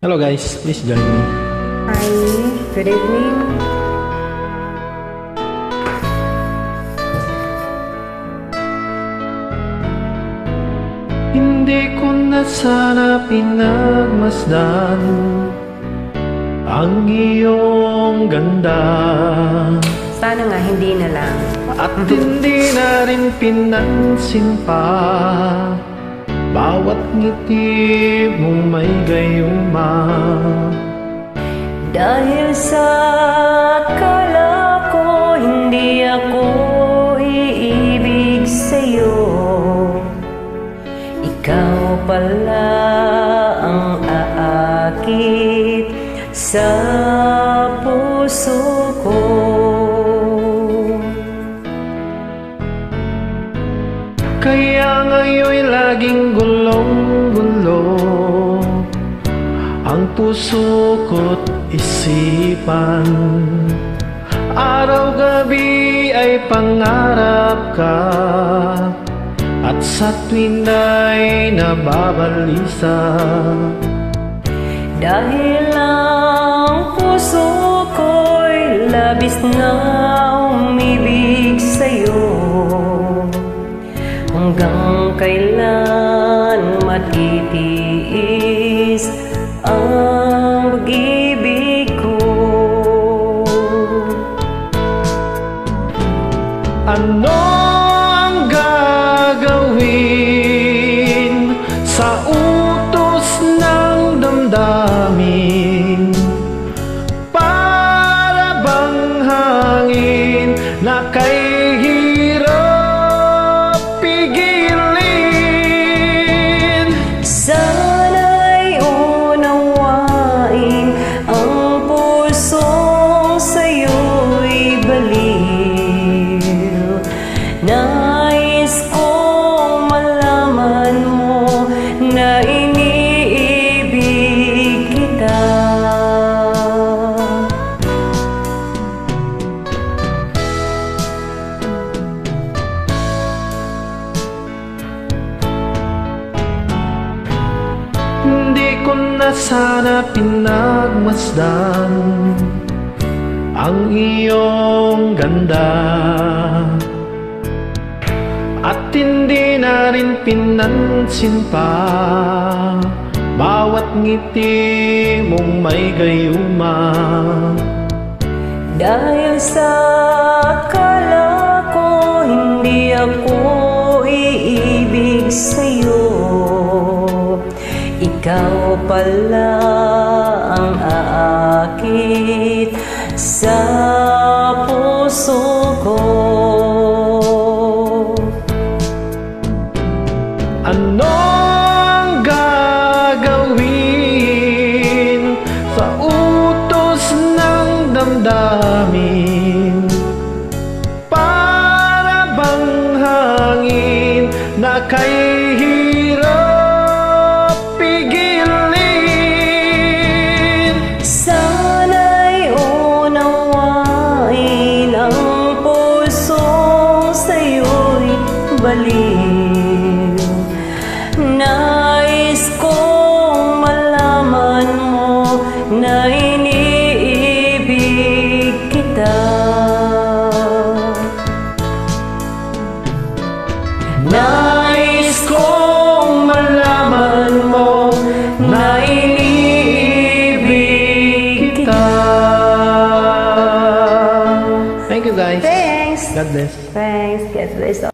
Hello guys, please join me. Hi, good evening. Hindi ko na sana pinagmasdan ang iyong ganda, Sana nga hindi na lang. at hindi na rin pinansin pa bawat ngiti mong may gayuma. Dahil sa akala ko hindi ako iibig sa'yo, ikaw pala ang aakit sa puso ko. Kaya ngayon'y laging gulong-gulo ang puso ko't isipan. Araw-gabi ay pangarap ka, at sa tuwin ay nababalisa. Dahil ang puso ko'y labis na umibig sa'yo, hanggang kailan matitiis ang pag-ibig ko. Ano ang gagawin sa utos ng damdamin? Para bang hangin na kay hirap pigilin? Sana'y unawain ang pusong sa'yo'y baliw. Nais kong malaman mo na iniibig kita. Hindi ko na sana pinagmasdan ang iyong ganda, at hindi na rin pinansin pa bawat ngiti mong may gayuma. Dahil sa akala ko hindi ako iibig sa'yo, ikaw pala ang aakit sa puso ko. Ano ang gagawin sa utos ng damdamin? Para bang hangin na kay hirap pigilin? Sana'y unawain ang pusong sa'yo'y baliw. Nais kong malaman mo na iniibig kita. Nais kong malaman mo na iniibig kita. Thank you guys. Thanks. God bless. Thanks. God bless all.